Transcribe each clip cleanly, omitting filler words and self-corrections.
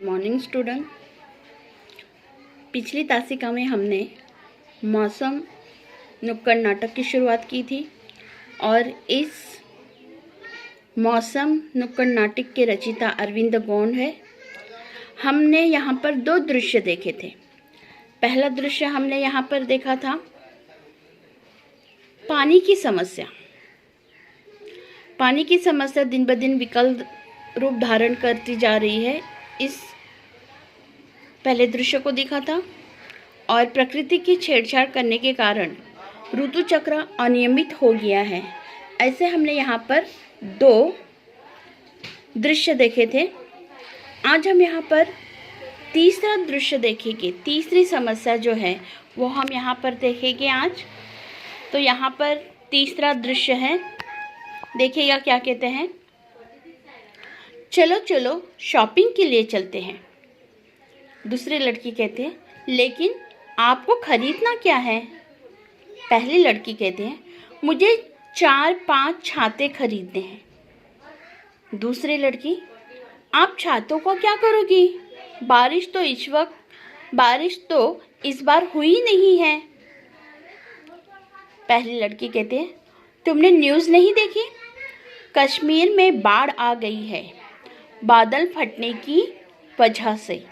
Morning student. पिछली तासिका में हमने मौसम नुक्कड़ नाटक की शुरुआत की थी और इस मौसम नुक्कड़ नाटक के रचयिता अरविंद गौड़ है। हमने यहाँ पर दो दृश्य देखे थे। पहला दृश्य हमने यहाँ पर देखा था पानी की समस्या। पानी की समस्या दिन ब दिन विकल रूप धारण करती जा रही है, इस पहले दृश्य को देखा था। और प्रकृति की छेड़छाड़ करने के कारण ऋतु चक्र अनियमित हो गया है, ऐसे हमने यहाँ पर दो दृश्य देखे थे। आज हम यहाँ पर तीसरा दृश्य देखेंगे। तीसरी समस्या जो है वो हम यहाँ पर देखेंगे आज। तो यहाँ पर तीसरा दृश्य है, देखिएगा क्या कहते हैं। चलो चलो शॉपिंग के लिए चलते हैं। दूसरी लड़की कहते हैं लेकिन आपको खरीदना क्या है। पहली लड़की कहते हैं मुझे 4-5 छाते खरीदने हैं। दूसरी लड़की आप छातों को क्या करोगी, बारिश तो इस बार हुई नहीं है। पहली लड़की कहते हैं तुमने न्यूज़ नहीं देखी, कश्मीर में बाढ़ आ गई है बादल फटने की वजह से।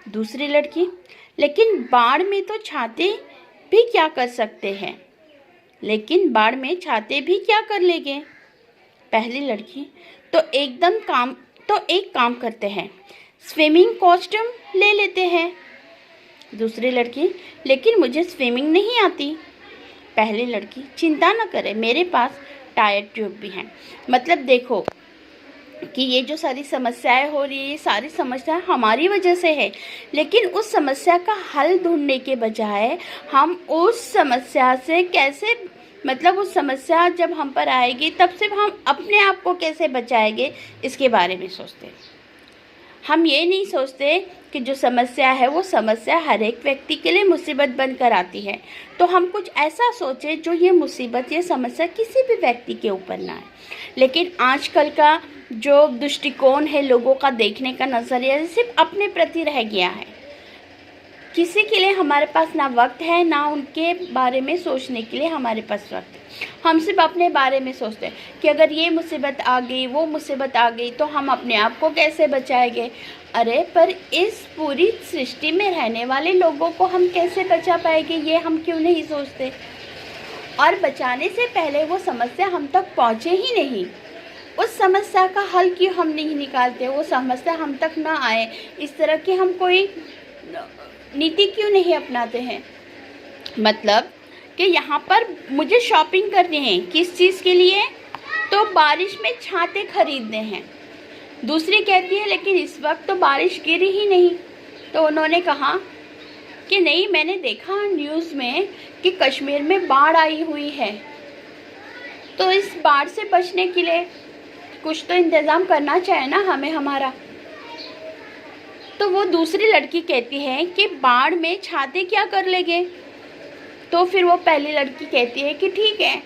दूसरी लड़की लेकिन बाढ़ में तो छाते भी क्या कर सकते हैं, लेकिन बाढ़ में छाते भी क्या कर लेंगे। पहली लड़की तो एक काम करते हैं, स्विमिंग कॉस्ट्यूम ले लेते हैं। दूसरी लड़की लेकिन मुझे स्विमिंग नहीं आती। पहली लड़की चिंता न करें, मेरे पास टायर ट्यूब भी हैं। मतलब देखो कि ये जो सारी समस्याएं हो रही है, ये सारी समस्याएं हमारी वजह से है, लेकिन उस समस्या का हल ढूंढने के बजाय हम उस समस्या से कैसे, मतलब उस समस्या जब हम पर आएगी तब से हम अपने आप को कैसे बचाएंगे इसके बारे में सोचते हैं। हम ये नहीं सोचते कि जो समस्या है वो समस्या हर एक व्यक्ति के लिए मुसीबत बनकर आती है, तो हम कुछ ऐसा सोचें जो ये मुसीबत, ये समस्या किसी भी व्यक्ति के ऊपर ना आए। लेकिन आजकल का जो दृष्टिकोण है, लोगों का देखने का नज़रिया सिर्फ अपने प्रति रह गया है। किसी के लिए हमारे पास ना वक्त है, ना उनके बारे में सोचने के लिए हमारे पास वक्त है। हम सिर्फ अपने बारे में सोचते हैं कि अगर ये मुसीबत आ गई, वो मुसीबत आ गई तो हम अपने आप को कैसे बचाएंगे। अरे पर इस पूरी सृष्टि में रहने वाले लोगों को हम कैसे बचा पाएंगे, ये हम क्यों नहीं सोचते। और बचाने से पहले वो समस्या हम तक पहुँचे ही नहीं, उस समस्या का हल क्यों हम नहीं निकालते, वो समस्या हम तक ना आए, इस तरह की हम कोई नीति क्यों नहीं अपनाते हैं। मतलब कि यहाँ पर मुझे शॉपिंग करनी है, किस चीज़ के लिए, तो बारिश में छाते खरीदने हैं। दूसरी कहती है लेकिन इस वक्त तो बारिश गिरी ही नहीं। तो उन्होंने कहा कि नहीं, मैंने देखा न्यूज़ में कि कश्मीर में बाढ़ आई हुई है, तो इस बाढ़ से बचने के लिए कुछ तो इंतज़ाम करना चाहिए ना हमें हमारा। तो वो दूसरी लड़की कहती है कि बाढ़ में छाते क्या कर लेंगे। तो फिर वो पहली लड़की कहती है कि ठीक है,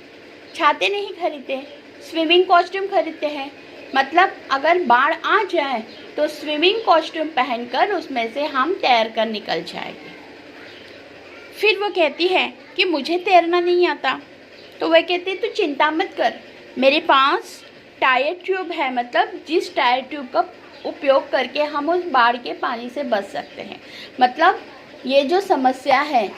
छाते नहीं खरीदते, स्विमिंग कॉस्ट्यूम खरीदते हैं। मतलब अगर बाढ़ आ जाए तो स्विमिंग कॉस्ट्यूम पहनकर उसमें से हम तैर कर निकल जाएंगे। फिर वो कहती है कि मुझे तैरना नहीं आता। तो वह कहती है तू चिंता मत कर, मेरे पास टायर ट्यूब है। मतलब जिस टायर ट्यूब का उपयोग करके हम उस बाढ़ के पानी से बच सकते हैं। मतलब ये जो समस्या है,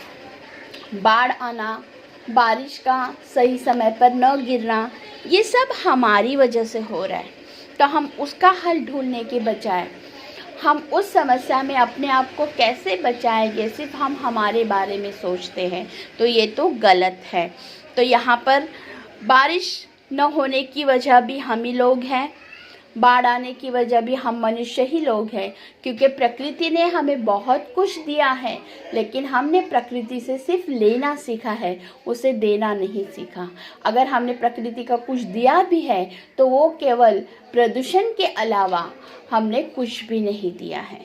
बाढ़ आना, बारिश का सही समय पर न गिरना, ये सब हमारी वजह से हो रहा है। तो हम उसका हल ढूंढने के बजाय हम उस समस्या में अपने आप को कैसे बचाएंगे, सिर्फ हम हमारे बारे में सोचते हैं, तो ये तो गलत है। तो यहाँ पर बारिश न होने की वजह भी हम ही लोग हैं, बाढ़ आने की वजह भी हम मनुष्य ही लोग हैं, क्योंकि प्रकृति ने हमें बहुत कुछ दिया है, लेकिन हमने प्रकृति से सिर्फ लेना सीखा है, उसे देना नहीं सीखा। अगर हमने प्रकृति का कुछ दिया भी है तो वो केवल प्रदूषण के अलावा हमने कुछ भी नहीं दिया है।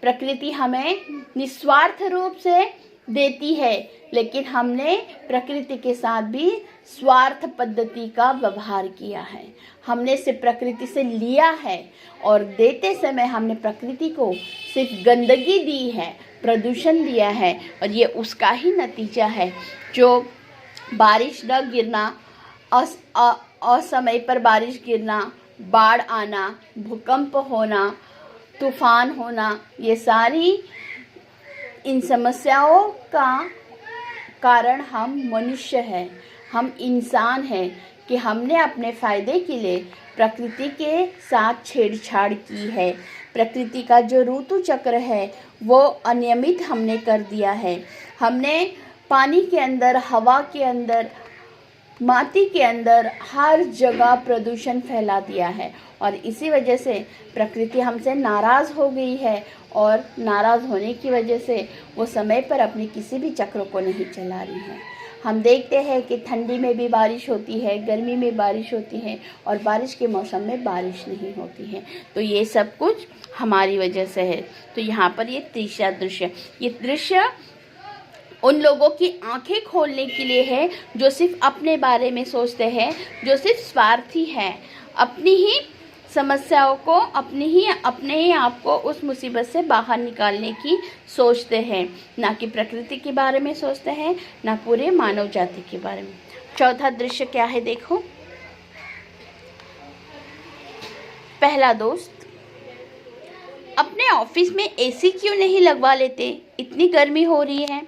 प्रकृति हमें निस्वार्थ रूप से देती है, लेकिन हमने प्रकृति के साथ भी स्वार्थ पद्धति का व्यवहार किया है। हमने सिर्फ प्रकृति से लिया है और देते समय हमने प्रकृति को सिर्फ गंदगी दी है, प्रदूषण दिया है, और ये उसका ही नतीजा है जो बारिश न गिरना, असमय पर बारिश गिरना, बाढ़ आना, भूकंप होना, तूफान होना, ये सारी इन समस्याओं का कारण हम मनुष्य हैं, हम इंसान हैं कि हमने अपने फ़ायदे के लिए प्रकृति के साथ छेड़छाड़ की है। प्रकृति का जो ऋतु चक्र है वो अनियमित हमने कर दिया है। हमने पानी के अंदर, हवा के अंदर, माटी के अंदर हर जगह प्रदूषण फैला दिया है और इसी वजह से प्रकृति हमसे नाराज़ हो गई है और नाराज़ होने की वजह से वो समय पर अपने किसी भी चक्र को नहीं चला रही है। हम देखते हैं कि ठंडी में भी बारिश होती है, गर्मी में बारिश होती है और बारिश के मौसम में बारिश नहीं होती है। तो ये सब कुछ हमारी वजह से है। तो यहाँ पर ये तीसरा दृश्य, ये दृश्य उन लोगों की आंखें खोलने के लिए है जो सिर्फ अपने बारे में सोचते हैं, जो सिर्फ स्वार्थी हैं, अपनी ही समस्याओं को, अपने ही आप को उस मुसीबत से बाहर निकालने की सोचते हैं, ना कि प्रकृति के बारे में सोचते हैं, ना पूरे मानव जाति के बारे में। चौथा दृश्य क्या है देखो। पहला दोस्त, अपने ऑफिस में एसी क्यों नहीं लगवा लेते, इतनी गर्मी हो रही है।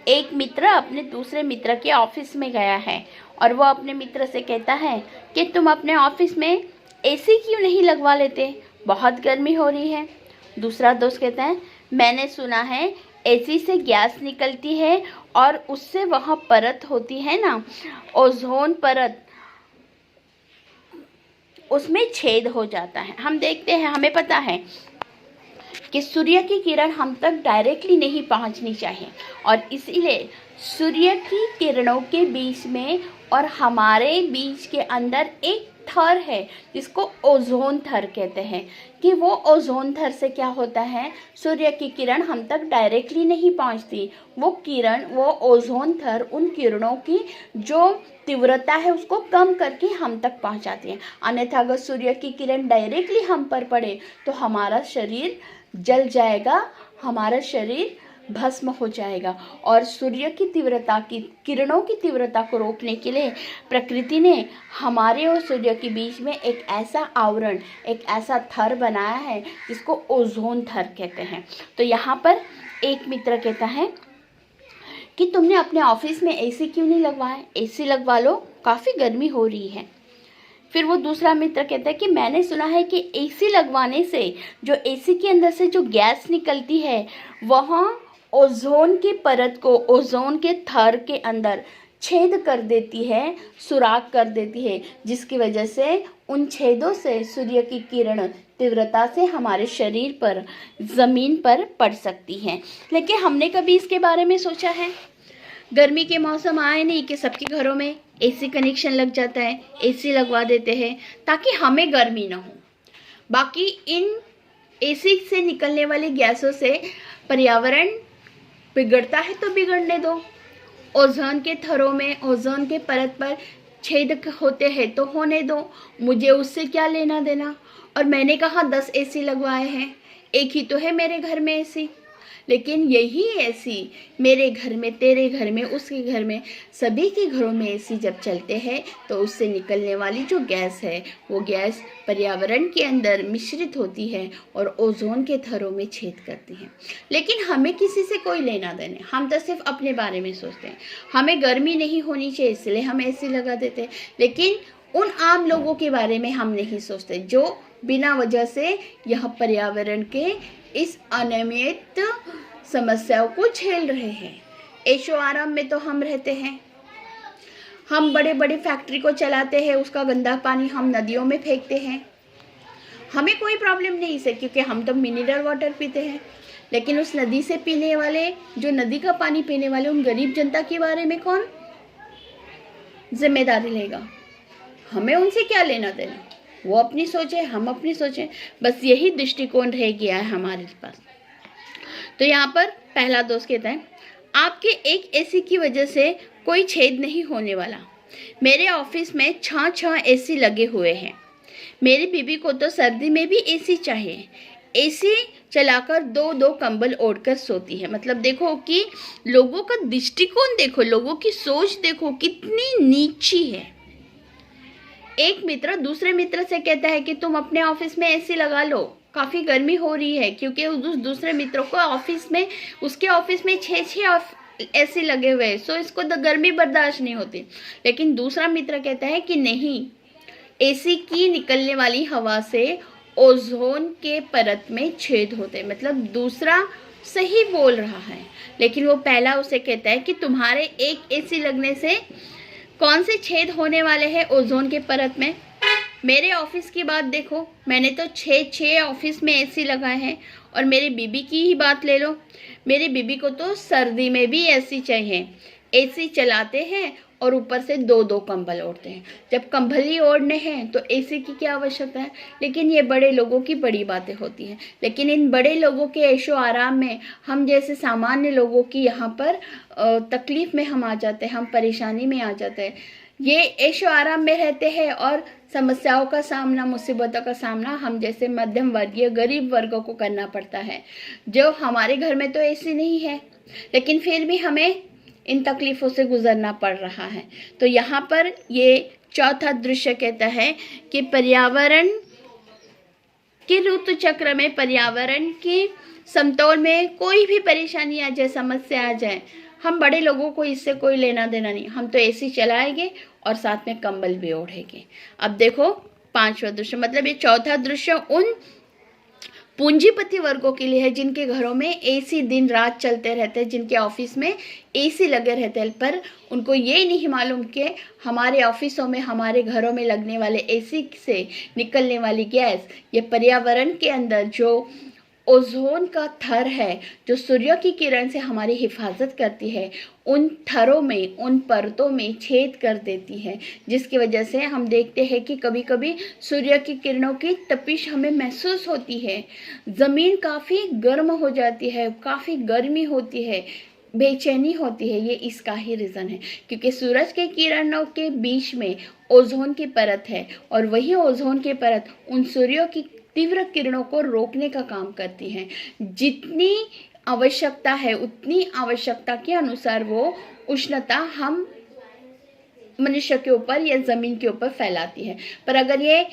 एक मित्र अपने दूसरे मित्र के ऑफिस में गया है और वो अपने मित्र से कहता है कि तुम अपने ऑफिस में एसी क्यों नहीं लगवा लेते, बहुत गर्मी हो रही है। दूसरा दोस्त कहता है मैंने सुना है एसी से गैस निकलती है और उससे वहाँ परत होती है ना, ओजोन परत, उसमें छेद हो जाता है। हम देखते हैं, हमें पता है कि सूर्य की किरण हम तक डायरेक्टली नहीं पहुंचनी चाहिए और इसीलिए सूर्य की किरणों के बीच में और हमारे बीच के अंदर एक थर है जिसको ओजोन थर कहते हैं, कि वो ओजोन थर से क्या होता है, सूर्य की किरण हम तक डायरेक्टली नहीं पहुंचती, वो किरण, वो ओजोन थर उन किरणों की जो तीव्रता है उसको कम करके हम तक पहुंचाती है। अन्यथा अगर सूर्य की किरण डायरेक्टली हम पर पड़े तो हमारा शरीर जल जाएगा, हमारा शरीर भस्म हो जाएगा। और सूर्य की तीव्रता की किरणों की तीव्रता को रोकने के लिए प्रकृति ने हमारे और सूर्य के बीच में एक ऐसा आवरण, एक ऐसा थर बनाया है जिसको ओजोन थर कहते हैं। तो यहाँ पर एक मित्र कहता है कि तुमने अपने ऑफिस में एसी क्यों नहीं लगवाया, एसी लगवा लो, काफ़ी गर्मी हो रही है। फिर वो दूसरा मित्र कहता है कि मैंने सुना है कि एसी लगवाने से, जो एसी के अंदर से जो गैस निकलती है वहाँ ओजोन की परत को, ओजोन के थर के अंदर छेद कर देती है, सुराख कर देती है, जिसकी वजह से उन छेदों से सूर्य की किरण तीव्रता से हमारे शरीर पर, ज़मीन पर पड़ सकती है। लेकिन हमने कभी इसके बारे में सोचा है? गर्मी के मौसम आए नहीं कि सबके घरों में एसी कनेक्शन लग जाता है, एसी लगवा देते हैं ताकि हमें गर्मी ना हो। बाकी इन एसी से निकलने वाली गैसों से पर्यावरण बिगड़ता है तो बिगड़ने दो, ओजोन के थरों में, ओजोन के परत पर छेद होते हैं तो होने दो, मुझे उससे क्या लेना देना। और मैंने कहा 10 एसी लगवाए हैं, एक ही तो है मेरे घर में एसी। लेकिन यही एसी मेरे घर में, तेरे घर में, उसके घर में, सभी के घरों में एसी जब चलते हैं तो उससे निकलने वाली जो गैस है वो गैस पर्यावरण के अंदर मिश्रित होती है और ओजोन के थरों में छेद करती है। लेकिन हमें किसी से कोई लेना देना, हम तो सिर्फ अपने बारे में सोचते हैं। हमें गर्मी नहीं होनी चाहिए इसलिए हम एसी लगा देते हैं, लेकिन उन आम लोगों के बारे में हम नहीं सोचते जो बिना वजह से यह पर्यावरण के इस अनियमित समस्याओं को झेल रहे हैं। ऐशो आराम में तो हम रहते हैं, हम बड़े बड़े फैक्ट्री को चलाते हैं, उसका गंदा पानी हम नदियों में फेंकते हैं, हमें कोई प्रॉब्लम नहीं से, क्योंकि हम तो मिनरल वाटर पीते हैं। लेकिन उस नदी से पीने वाले, जो नदी का पानी पीने वाले उन गरीब जनता के बारे में कौन जिम्मेदारी लेगा? हमें उनसे क्या लेना देना, वो अपनी सोचे, हम अपनी सोचें, बस यही दृष्टिकोण रह गया है हमारे पास। तो यहाँ पर पहला दोस्त कहता है आपके एक एसी की वजह से कोई छेद नहीं होने वाला। मेरे ऑफिस में 6 एसी लगे हुए हैं। मेरी बीबी को तो सर्दी में भी एसी चाहिए। एसी चलाकर 2-2 कंबल ओढ़कर सोती है। मतलब देखो कि लोगों का दृष्टिकोण देखो, लोगों की सोच देखो कितनी नीची है। एक मित्र दूसरे मित्र से कहता है कि तुम अपने ऑफिस में एसी लगा लो, काफ़ी गर्मी हो रही है, क्योंकि उस दूसरे मित्र को ऑफिस में, उसके ऑफिस में 6 एसी लगे हुए हैं, सो इसको तो गर्मी बर्दाश्त नहीं होती। लेकिन दूसरा मित्र कहता है कि नहीं, एसी की निकलने वाली हवा से ओजोन के परत में छेद होते हैं। मतलब दूसरा सही बोल रहा है, लेकिन वो पहला उसे कहता है कि तुम्हारे एक एसी लगने से कौन से छेद होने वाले हैं ओजोन के परत में। मेरे ऑफिस की बात देखो, मैंने तो 6 ऑफिस में एसी लगाए हैं। और मेरी बीबी की ही बात ले लो, मेरी बीबी को तो सर्दी में भी एसी चाहिए। एसी चलाते हैं और ऊपर से 2-2 कंबल ओढ़ते हैं। जब कंबल ही ओढ़ने हैं तो एसी की क्या आवश्यकता है। लेकिन ये बड़े लोगों की बड़ी बातें होती हैं। लेकिन इन बड़े लोगों के ऐशो आराम में हम जैसे सामान्य लोगों की यहाँ पर तकलीफ़ में हम आ जाते हैं, हम परेशानी में आ जाते हैं। ये ऐशो आराम में रहते हैं और समस्याओं का सामना, मुसीबतों का सामना हम जैसे मध्यम वर्गीय गरीब वर्गों को करना पड़ता है। जो हमारे घर में तो एसी नहीं है, लेकिन फिर भी हमें इन तकलीफ़ों से गुजरना पड़ रहा है। तो यहाँ पर ये चौथा दृश्य कहता है कि पर्यावरण के ऋतु चक्र में, पर्यावरण के समतोल में कोई भी परेशानी आ जाए, समस्या आ जाए, हम बड़े लोगों को इससे कोई लेना देना नहीं। हम तो एसी चलाएंगे और साथ में कंबल भी ओढ़ेंगे। अब देखो पांचवा दृश्य, मतलब ये चौथा दृश्य उन पूंजीपति वर्गों के लिए है जिनके घरों में एसी दिन रात चलते रहते हैं, जिनके ऑफिस में एसी लगे रहते हैं, पर उनको ये नहीं मालूम कि हमारे ऑफिसों में, हमारे घरों में लगने वाले एसी से निकलने वाली गैस ये पर्यावरण के अंदर जो ओजोन का थर है, जो सूर्य की किरण से हमारी हिफाजत करती है, उन थरों में, उन परतों में छेद कर देती है, जिसकी वजह से हम देखते हैं कि कभी कभी सूर्य की किरणों की तपिश हमें महसूस होती है, ज़मीन काफ़ी गर्म हो जाती है, काफ़ी गर्मी होती है, बेचैनी होती है। ये इसका ही रीज़न है, क्योंकि सूरज के किरणों के बीच में ओजोन की परत है और वही ओजोन की परत उन सूर्यों की तीव्र किरणों को रोकने का काम करती है। जितनी आवश्यकता है उतनी आवश्यकता के अनुसार वो उष्णता हम मनुष्य के ऊपर या ज़मीन के ऊपर फैलाती है। पर अगर ये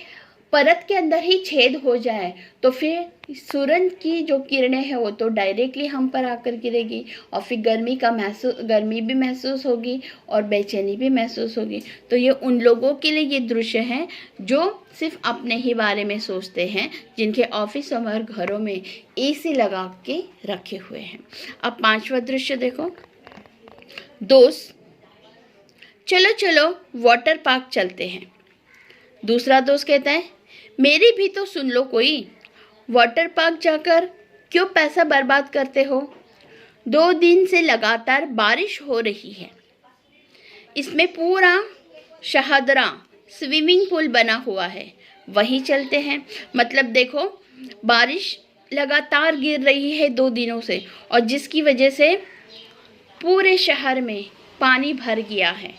परत के अंदर ही छेद हो जाए तो फिर सूरज की जो किरणें हैं वो तो डायरेक्टली हम पर आकर गिरेगी और फिर गर्मी भी महसूस होगी और बेचैनी भी महसूस होगी। तो ये उन लोगों के लिए ये दृश्य हैं जो सिर्फ अपने ही बारे में सोचते हैं, जिनके ऑफिस और घरों में एसी लगा के रखे हुए हैं। अब पांचवा दृश्य देखो, दोस्त चलो चलो वाटर पार्क चलते हैं। दूसरा दोस्त कहता है मेरी भी तो सुन लो कोई, वाटर पार्क जाकर क्यों पैसा बर्बाद करते हो। 2 दिन से लगातार बारिश हो रही है, इसमें पूरा शहादरा स्विमिंग पूल बना हुआ है, वहीं चलते हैं। मतलब देखो बारिश लगातार गिर रही है 2 दिनों से, और जिसकी वजह से पूरे शहर में पानी भर गया है।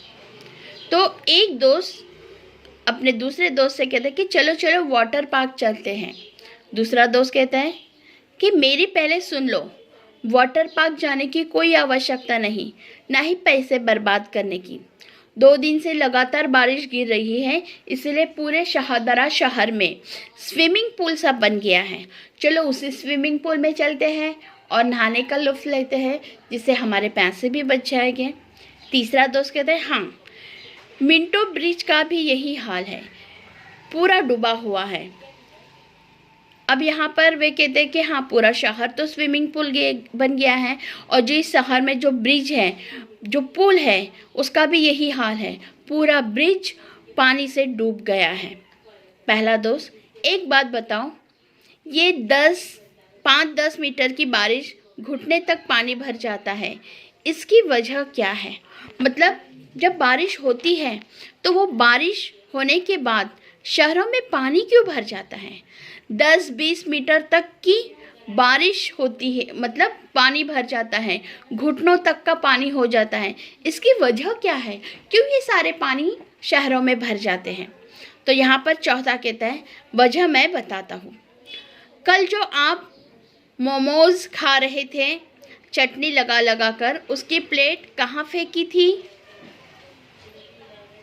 तो एक दोस्त अपने दूसरे दोस्त से कहता है कि चलो चलो वाटर पार्क चलते हैं। दूसरा दोस्त कहता है कि मेरी पहले सुन लो, वाटर पार्क जाने की कोई आवश्यकता नहीं, ना ही पैसे बर्बाद करने की। 2 दिन से लगातार बारिश गिर रही है, इसलिए पूरे शहादरा शहर में स्विमिंग पूल सा बन गया है। चलो उसी स्विमिंग पूल में चलते हैं और नहाने का लुत्फ लेते हैं, जिससे हमारे पैसे भी बच जाएंगे। तीसरा दोस्त कहता है हाँ, मिंटो ब्रिज का भी यही हाल है, पूरा डूबा हुआ है। अब यहाँ पर वे कहते हैं कि हाँ, पूरा शहर तो स्विमिंग पूल बन गया है, और जो इस शहर में जो ब्रिज है, जो पुल है, उसका भी यही हाल है, पूरा ब्रिज पानी से डूब गया है। पहला दोस्त, एक बात बताओ, ये 5-10 मीटर की बारिश घुटने तक पानी भर जाता है, इसकी वजह क्या है। मतलब जब बारिश होती है तो वो बारिश होने के बाद शहरों में पानी क्यों भर जाता है। 10-20 मीटर तक की बारिश होती है मतलब पानी भर जाता है, घुटनों तक का पानी हो जाता है। इसकी वजह क्या है, क्यों ये सारे पानी शहरों में भर जाते हैं? तो यहाँ पर चौथा कहता है वजह मैं बताता हूँ। कल जो आप मोमोज खा रहे थे चटनी लगा लगा कर, उसकी प्लेट कहाँ फेंकी थी?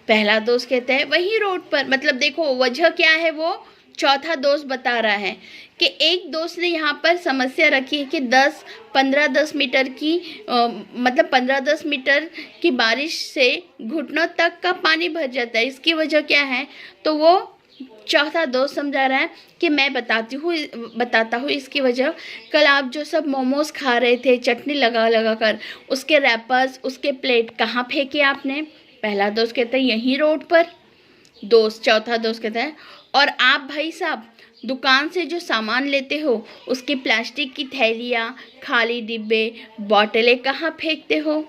पहला दोस्त कहता है वही रोड पर। मतलब देखो वजह क्या है, वो चौथा दोस्त बता रहा है कि एक दोस्त ने यहाँ पर समस्या रखी है कि 10 मीटर की मतलब 15-10 मीटर की बारिश से घुटनों तक का पानी भर जाता है। इसकी वजह क्या है? तो वो चौथा दोस्त समझा रहा है कि मैं बताता हूँ इसकी वजह। कल आप जो सब मोमोज खा रहे थे चटनी लगा लगा कर, उसके रैपर्स, उसके प्लेट कहाँ फेंके आपने? पहला दोस्त कहता है यहीं रोड पर। चौथा दोस्त कहता है और आप भाई साहब दुकान से जो सामान लेते हो उसकी प्लास्टिक की थैलियाँ, खाली डिब्बे, बॉटलें कहाँ फेंकते हो?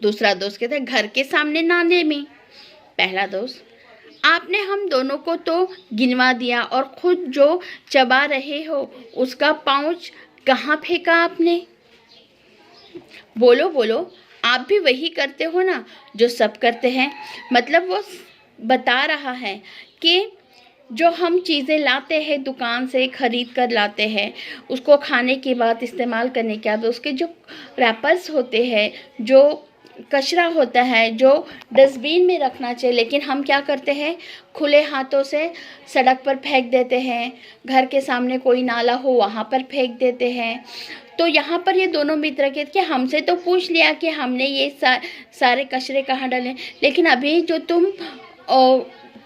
दूसरा दोस्त कहता है घर के सामने नाले में। पहला दोस्त आपने हम दोनों को तो गिनवा दिया और खुद जो चबा रहे हो उसका पाउच कहाँ फेंका आपने? बोलो बोलो, आप भी वही करते हो ना जो सब करते हैं। मतलब वो बता रहा है कि जो हम चीज़ें लाते हैं दुकान से खरीद कर लाते हैं, उसको खाने के बाद इस्तेमाल करने के बाद उसके जो रैपर्स होते हैं, जो कचरा होता है, जो डस्टबिन में रखना चाहिए, लेकिन हम क्या करते हैं खुले हाथों से सड़क पर फेंक देते हैं। घर के सामने कोई नाला हो वहाँ पर फेंक देते हैं। तो यहाँ पर ये दोनों मित्र कहते कि हमसे तो पूछ लिया कि हमने ये सारे कचरे कहाँ डाले, लेकिन अभी जो तुम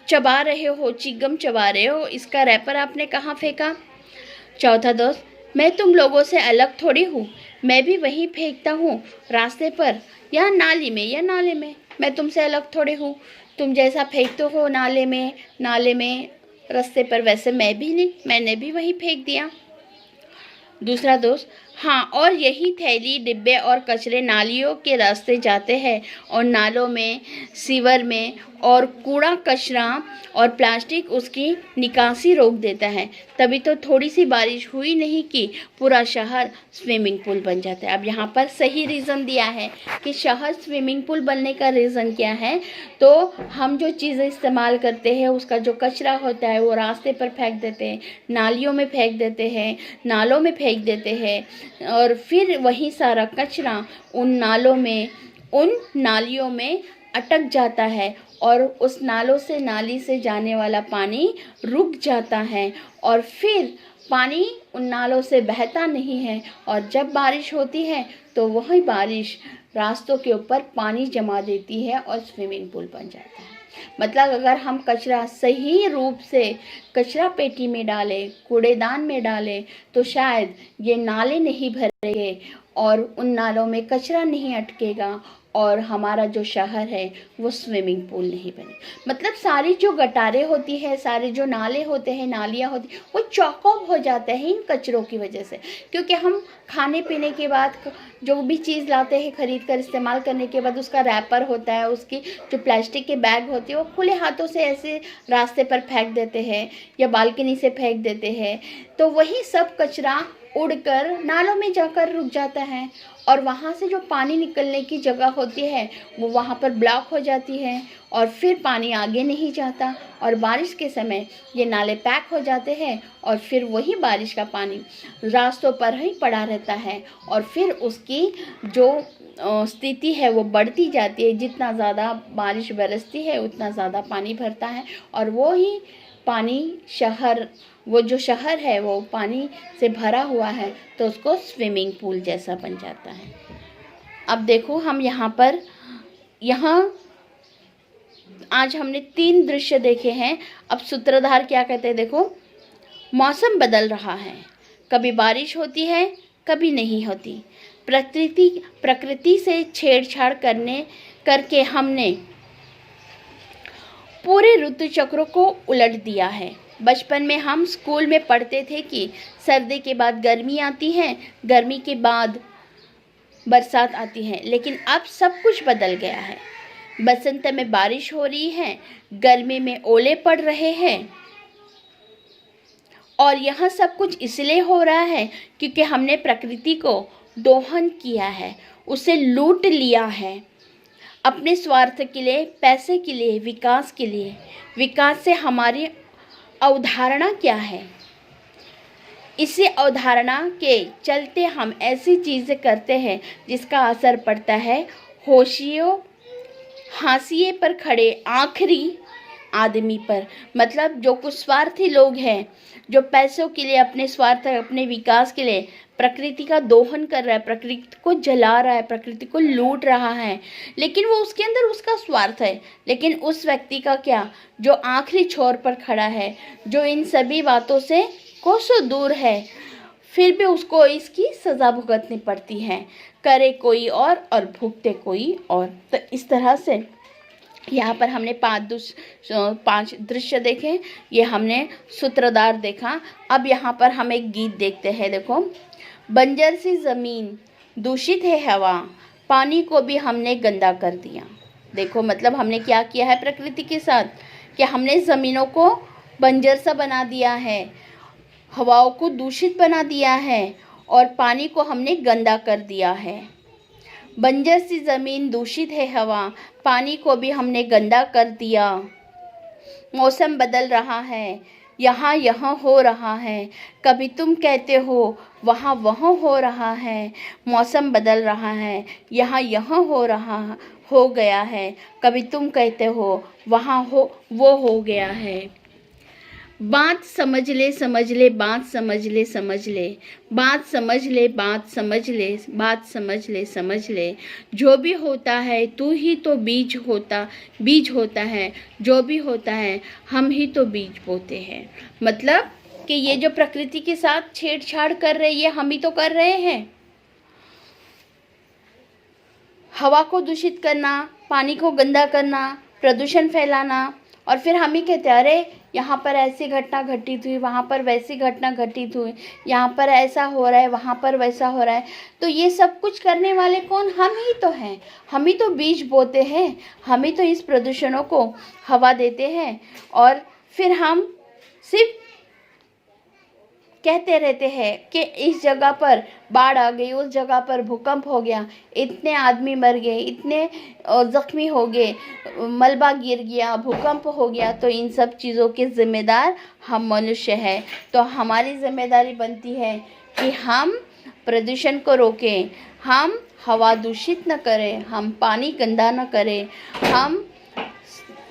चबा रहे हो, चिगम चबा रहे हो, इसका रैपर आपने कहाँ फेंका? चौथा दोस्त मैं तुम लोगों से अलग थोड़ी हूँ, मैं भी वहीं फेंकता हूँ रास्ते पर या नाली में। मैं तुमसे अलग थोड़ी हूँ। तुम जैसा फेंकते हो नाले में रास्ते पर, वैसे मैंने भी वहीं फेंक दिया। दूसरा दोस्त हाँ, और यही थैली, डिब्बे और कचरे नालियों के रास्ते जाते हैं और नालों में, सीवर में, और कूड़ा कचरा और प्लास्टिक उसकी निकासी रोक देता है। तभी तो थोड़ी सी बारिश हुई नहीं कि पूरा शहर स्विमिंग पूल बन जाता है। अब यहाँ पर सही रीज़न दिया है कि शहर स्विमिंग पूल बनने का रीज़न क्या है। तो हम जो चीज़ें इस्तेमाल करते हैं उसका जो कचरा होता है वो रास्ते पर फेंक देते हैं, नालियों में फेंक देते हैं, नालों में फेंक देते हैं, और फिर वही सारा कचरा उन नालियों में अटक जाता है और उस नाली से जाने वाला पानी रुक जाता है और फिर पानी उन नालों से बहता नहीं है। और जब बारिश होती है तो वही बारिश रास्तों के ऊपर पानी जमा देती है और स्विमिंग पूल बन जाता है। मतलब अगर हम कचरा सही रूप से कचरा पेटी में डालें, कूड़ेदान में डालें, तो शायद ये नाले नहीं भरेंगे और उन नालों में कचरा नहीं अटकेगा और हमारा जो शहर है वो स्विमिंग पूल नहीं बने। मतलब सारी जो गटारें होती है, सारे जो नाले होते हैं, नालियाँ होती, वो चौकअप हो जाते हैं इन कचरों की वजह से। क्योंकि हम खाने पीने के बाद जो भी चीज़ लाते हैं खरीद कर, इस्तेमाल करने के बाद उसका रैपर होता है, उसकी जो प्लास्टिक के बैग होती है, वो खुले हाथों से ऐसे रास्ते पर फेंक देते हैं या बालकनी से फेंक देते हैं। तो वही सब कचरा उड़कर नालों में जाकर रुक जाता है और वहाँ से जो पानी निकलने की जगह होती है वो वहाँ पर ब्लॉक हो जाती है और फिर पानी आगे नहीं जाता और बारिश के समय ये नाले पैक हो जाते हैं और फिर वही बारिश का पानी रास्तों पर ही पड़ा रहता है और फिर उसकी जो स्थिति है वो बढ़ती जाती है। जितना ज़्यादा बारिश बरसती है उतना ज़्यादा पानी भरता है और वो ही पानी वो जो शहर है वो पानी से भरा हुआ है तो उसको स्विमिंग पूल जैसा बन जाता है। अब देखो हम यहाँ आज हमने 3 दृश्य देखे हैं। अब सूत्रधार क्या कहते हैं देखो। मौसम बदल रहा है, कभी बारिश होती है कभी नहीं होती। प्रकृति से छेड़छाड़ करके हमने पूरे ऋतु चक्र को उलट दिया है। बचपन में हम स्कूल में पढ़ते थे कि सर्दी के बाद गर्मी आती है, गर्मी के बाद बरसात आती है, लेकिन अब सब कुछ बदल गया है। बसंत में बारिश हो रही है, गर्मी में ओले पड़ रहे हैं और यह सब कुछ इसलिए हो रहा है क्योंकि हमने प्रकृति को दोहन किया है, उसे लूट लिया है अपने स्वार्थ के लिए, पैसे के लिए, विकास के लिए। विकास से हमारी अवधारणा क्या है? इसी अवधारणा के चलते हम ऐसी चीज़ें करते हैं जिसका असर पड़ता है हाशिए पर खड़े आखिरी आदमी पर। मतलब जो कुछ स्वार्थी लोग हैं, जो पैसों के लिए, अपने स्वार्थ, अपने विकास के लिए प्रकृति का दोहन कर रहा है, प्रकृति को जला रहा है, प्रकृति को लूट रहा है, लेकिन वो उसके अंदर उसका स्वार्थ है। लेकिन उस व्यक्ति का क्या, जो आखिरी छोर पर खड़ा है, जो इन सभी बातों से कोसों दूर है, फिर भी उसको इसकी सज़ा भुगतनी पड़ती है। करे कोई और भुगते कोई और। तो इस तरह से यहाँ पर हमने 5 दृश्य देखे। ये हमने सूत्रधार देखा। अब यहाँ पर हम एक गीत देखते हैं। देखो, बंजर सी ज़मीन, दूषित है हवा, पानी को भी हमने गंदा कर दिया। देखो, मतलब हमने क्या किया है प्रकृति के साथ, कि हमने ज़मीनों को बंजर सा बना दिया है, हवाओं को दूषित बना दिया है और पानी को हमने गंदा कर दिया है। बंजर सी ज़मीन, दूषित है हवा, पानी को भी हमने गंदा कर दिया। मौसम बदल रहा है, यहाँ यहाँ हो रहा है, कभी तुम कहते हो वहाँ वहाँ हो रहा है। मौसम बदल रहा है, यहाँ यहाँ हो गया है, कभी तुम कहते हो वहाँ वो हो गया है। बात समझ ले, समझ ले, बात समझ ले, समझ ले, बात समझ ले, बात समझ ले, बात समझ ले, समझ ले। जो भी होता है तू ही तो बीज होता है, जो भी होता है हम ही तो बीज बोते हैं। मतलब कि ये जो प्रकृति के साथ छेड़छाड़ कर रहे, ये हम ही तो कर रहे हैं। हवा को दूषित करना, पानी को गंदा करना, प्रदूषण फैलाना, और फिर हम ही कहते हैं अरे यहाँ पर ऐसी घटना घटित हुई, वहाँ पर वैसी घटना घटित हुई, यहाँ पर ऐसा हो रहा है, वहाँ पर वैसा हो रहा है। तो ये सब कुछ करने वाले कौन? हम ही तो हैं। हम ही तो बीज बोते हैं, हम ही तो इस प्रदूषणों को हवा देते हैं। और फिर हम सिर्फ कहते रहते हैं कि इस जगह पर बाढ़ आ गई, उस जगह पर भूकंप हो गया, इतने आदमी मर गए, इतने ज़ख्मी हो गए, मलबा गिर गया, भूकंप हो गया। तो इन सब चीज़ों के ज़िम्मेदार हम मनुष्य हैं। तो हमारी ज़िम्मेदारी बनती है कि हम प्रदूषण को रोकें, हम हवा दूषित न करें, हम पानी गंदा न करें, हम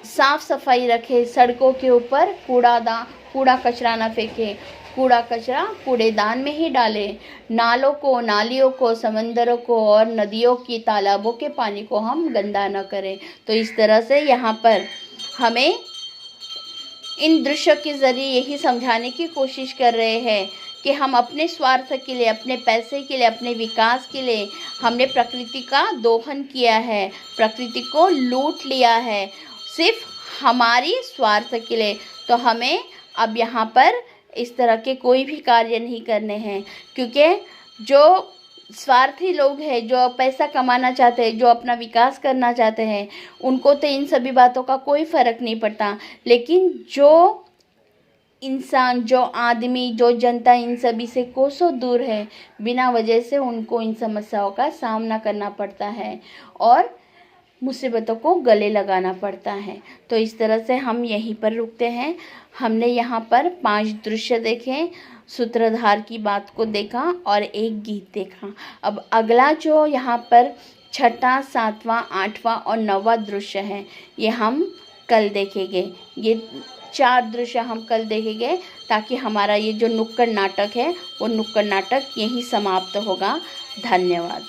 साफ़ सफाई रखें, सड़कों के ऊपर कूड़ा कचरा ना फेंकें, कूड़ा कचरा कूड़ेदान में ही डालें, नालों को, नालियों को, समंदरों को और नदियों की, तालाबों के पानी को हम गंदा न करें। तो इस तरह से यहाँ पर हमें इन दृश्यों के ज़रिए यही समझाने की कोशिश कर रहे हैं कि हम अपने स्वार्थ के लिए, अपने पैसे के लिए, अपने विकास के लिए हमने प्रकृति का दोहन किया है, प्रकृति को लूट लिया है सिर्फ हमारी स्वार्थ के लिए। तो हमें अब यहाँ पर इस तरह के कोई भी कार्य नहीं करने हैं, क्योंकि जो स्वार्थी लोग हैं, जो पैसा कमाना चाहते हैं, जो अपना विकास करना चाहते हैं, उनको तो इन सभी बातों का कोई फ़र्क नहीं पड़ता। लेकिन जो इंसान, जो आदमी, जो जनता इन सभी से कोसों दूर है, बिना वजह से उनको इन समस्याओं का सामना करना पड़ता है और मुसीबतों को गले लगाना पड़ता है। तो इस तरह से हम यहीं पर रुकते हैं। हमने यहाँ पर 5 दृश्य देखे, सूत्रधार की बात को देखा और एक गीत देखा। अब अगला जो यहाँ पर 6वां, 7वां, 8वां और 9वां दृश्य है, ये हम कल देखेंगे। ये 4 दृश्य हम कल देखेंगे ताकि हमारा ये जो नुक्कड़ नाटक है, वो नुक्कड़ नाटक यहीं समाप्त होगा। धन्यवाद।